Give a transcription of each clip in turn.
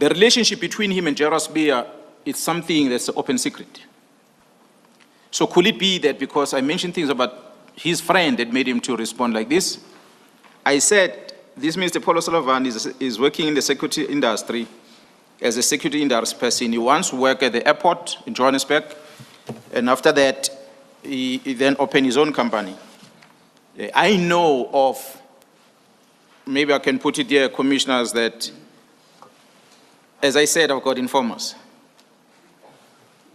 The relationship between him and Gerald Spear is something that's an open secret. So could it be that because I mentioned things about his friend that made him to respond like this? I said, this Mr. Paul O'Sullivan is working in the security industry as a security industry person. He once worked at the airport in Johannesburg, and after that, he then opened his own company. I know of, maybe I can put it here, commissioners, that, as I said, I've got informers.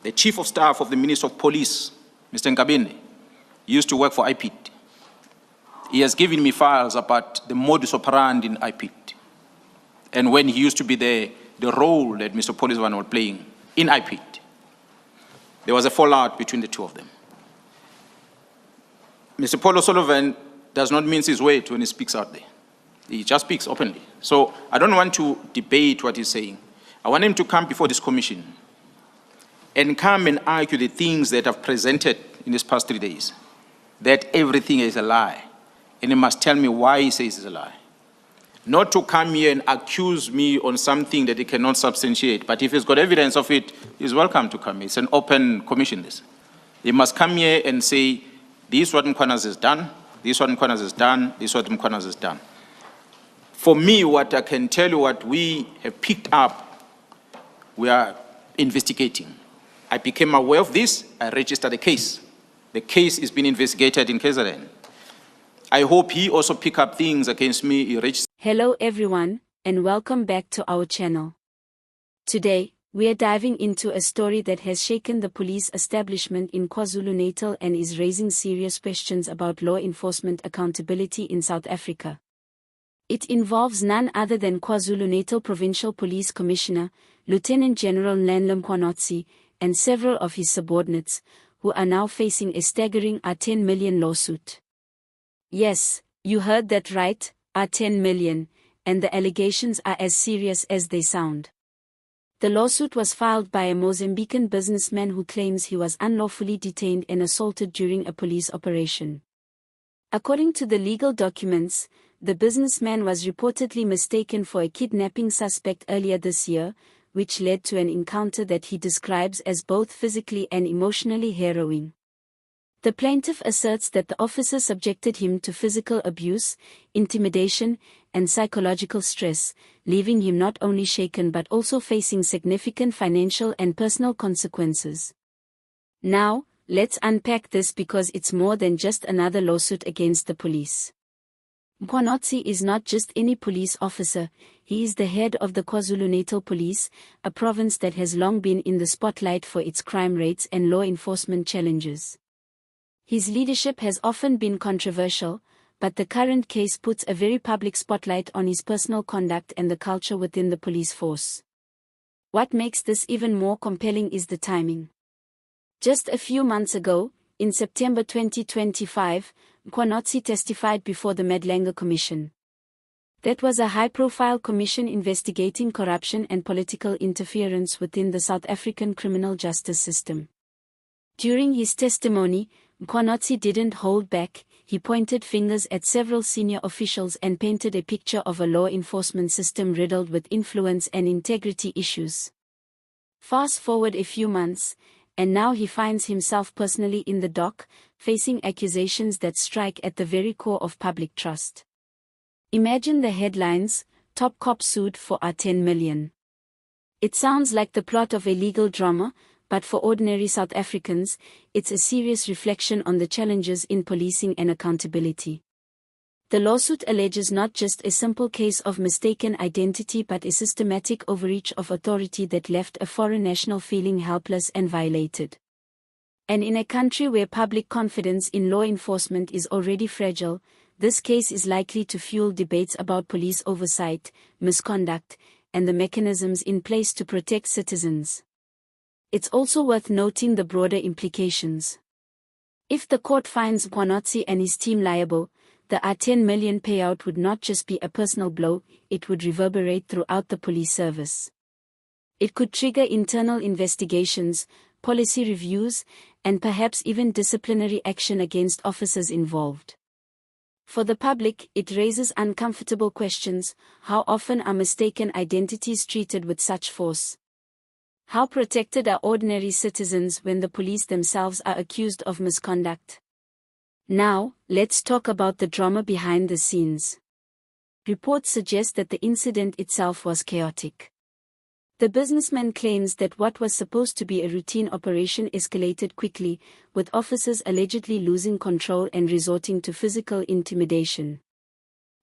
The Chief of Staff of the Minister of Police, Mr. Nkabinde, used to work for IPID. He has given me files about the modus operandi in IPID, and when he used to be there, the role that Mr. Policeman was playing in IPID. There was a fallout between the two of them. Mr. Paul O'Sullivan does not mince his words when he speaks out there. He just speaks openly. So I don't want to debate what he's saying. I want him to come before this commission and come and argue the things that I've presented in these past 3 days, that everything is a lie. And he must tell me why he says it's a lie. Not to come here and accuse me on something that he cannot substantiate, but if he's got evidence of it, he's welcome to come. It's an open commission, this. He must come here and say, this is what Mkhwanazi has done, this is what Mkhwanazi has done, this is what Mkhwanazi has done. For me, what I can tell you, what we have picked up, we are investigating. I became aware of this, I registered a case. The case is being investigated in KZN. I hope he also pick up things against me. He registered. Hello everyone, and welcome back to our channel. Today, we are diving into a story that has shaken the police establishment in KwaZulu-Natal and is raising serious questions about law enforcement accountability in South Africa. It involves none other than KwaZulu-Natal Provincial Police Commissioner, Lieutenant General Nhlanhla Mkhwanazi, and several of his subordinates, who are now facing a staggering R10 million lawsuit. Yes, you heard that right, R10 million, and the allegations are as serious as they sound. The lawsuit was filed by a Mozambican businessman who claims he was unlawfully detained and assaulted during a police operation. According to the legal documents, the businessman was reportedly mistaken for a kidnapping suspect earlier this year, which led to an encounter that he describes as both physically and emotionally harrowing. The plaintiff asserts that the officer subjected him to physical abuse, intimidation, and psychological stress, leaving him not only shaken but also facing significant financial and personal consequences. Now, let's unpack this because it's more than just another lawsuit against the police. Mkhwanazi is not just any police officer, he is the head of the KwaZulu-Natal Police, a province that has long been in the spotlight for its crime rates and law enforcement challenges. His leadership has often been controversial, but the current case puts a very public spotlight on his personal conduct and the culture within the police force. What makes this even more compelling is the timing. Just a few months ago, in September 2025, Mkhwanazi testified before the Madlanga Commission. That was a high-profile commission investigating corruption and political interference within the South African criminal justice system. During his testimony, Mkhwanazi didn't hold back. He pointed fingers at several senior officials and painted a picture of a law enforcement system riddled with influence and integrity issues. Fast forward a few months, and now he finds himself personally in the dock, facing accusations that strike at the very core of public trust. Imagine the headlines: Top Cop Sued for R10 million. It sounds like the plot of a legal drama, but for ordinary South Africans, it's a serious reflection on the challenges in policing and accountability. The lawsuit alleges not just a simple case of mistaken identity but a systematic overreach of authority that left a foreign national feeling helpless and violated. And in a country where public confidence in law enforcement is already fragile, this case is likely to fuel debates about police oversight, misconduct, and the mechanisms in place to protect citizens. It's also worth noting the broader implications. If the court finds Mkhwanazi and his team liable, the R10 million payout would not just be a personal blow, it would reverberate throughout the police service. It could trigger internal investigations, policy reviews, and perhaps even disciplinary action against officers involved. For the public, it raises uncomfortable questions. How often are mistaken identities treated with such force? How protected are ordinary citizens when the police themselves are accused of misconduct? Now, let's talk about the drama behind the scenes. Reports suggest that the incident itself was chaotic. The businessman claims that what was supposed to be a routine operation escalated quickly, with officers allegedly losing control and resorting to physical intimidation.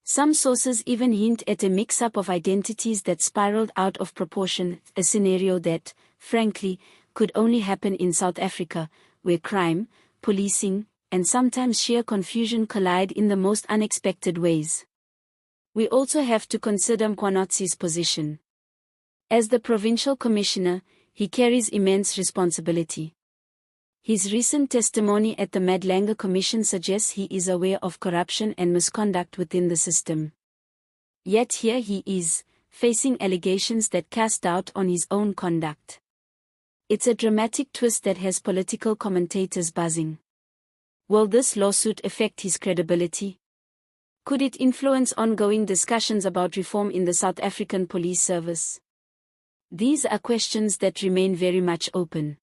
Some sources even hint at a mix-up of identities that spiraled out of proportion, a scenario that, frankly, could only happen in South Africa, where crime, policing, and sometimes sheer confusion collide in the most unexpected ways. We also have to consider Mkhwanazi's position. As the Provincial Commissioner, he carries immense responsibility. His recent testimony at the Madlanga Commission suggests he is aware of corruption and misconduct within the system. Yet here he is, facing allegations that cast doubt on his own conduct. It's a dramatic twist that has political commentators buzzing. Will this lawsuit affect his credibility? Could it influence ongoing discussions about reform in the South African police service? These are questions that remain very much open.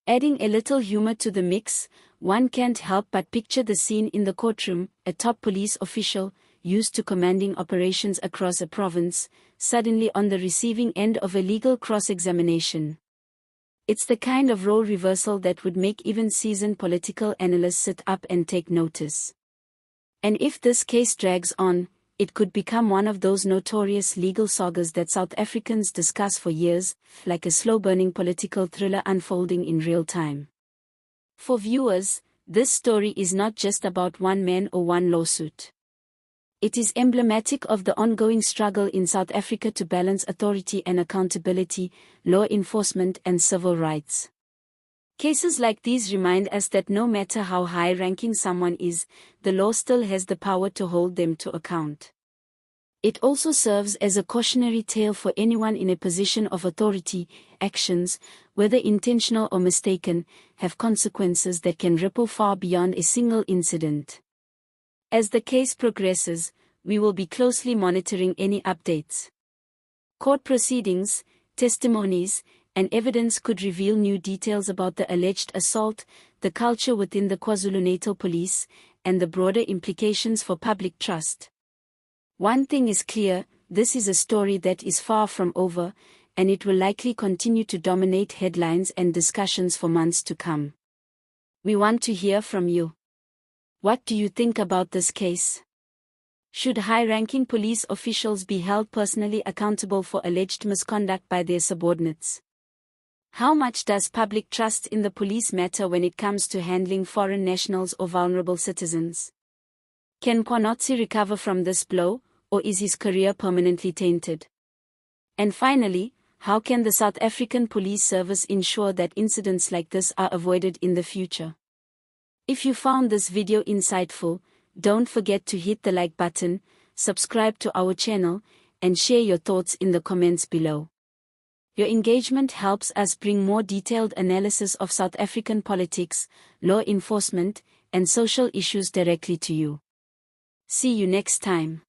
Adding a little humor to the mix, one can't help but picture the scene in the courtroom, a top police official, used to commanding operations across a province, suddenly on the receiving end of a legal cross-examination. It's the kind of role reversal that would make even seasoned political analysts sit up and take notice. And if this case drags on, it could become one of those notorious legal sagas that South Africans discuss for years, like a slow-burning political thriller unfolding in real time. For viewers, this story is not just about one man or one lawsuit. It is emblematic of the ongoing struggle in South Africa to balance authority and accountability, law enforcement and civil rights. Cases like these remind us that no matter how high-ranking someone is, the law still has the power to hold them to account. It also serves as a cautionary tale for anyone in a position of authority. Actions, whether intentional or mistaken, have consequences that can ripple far beyond a single incident. As the case progresses, we will be closely monitoring any updates. Court proceedings, testimonies, and evidence could reveal new details about the alleged assault, the culture within the KwaZulu-Natal police, and the broader implications for public trust. One thing is clear, this is a story that is far from over, and it will likely continue to dominate headlines and discussions for months to come. We want to hear from you. What do you think about this case? Should high-ranking police officials be held personally accountable for alleged misconduct by their subordinates? How much does public trust in the police matter when it comes to handling foreign nationals or vulnerable citizens? Can Mkhwanazi recover from this blow, or is his career permanently tainted? And finally, how can the South African Police Service ensure that incidents like this are avoided in the future? If you found this video insightful, don't forget to hit the like button, subscribe to our channel, and share your thoughts in the comments below. Your engagement helps us bring more detailed analysis of South African politics, law enforcement, and social issues directly to you. See you next time.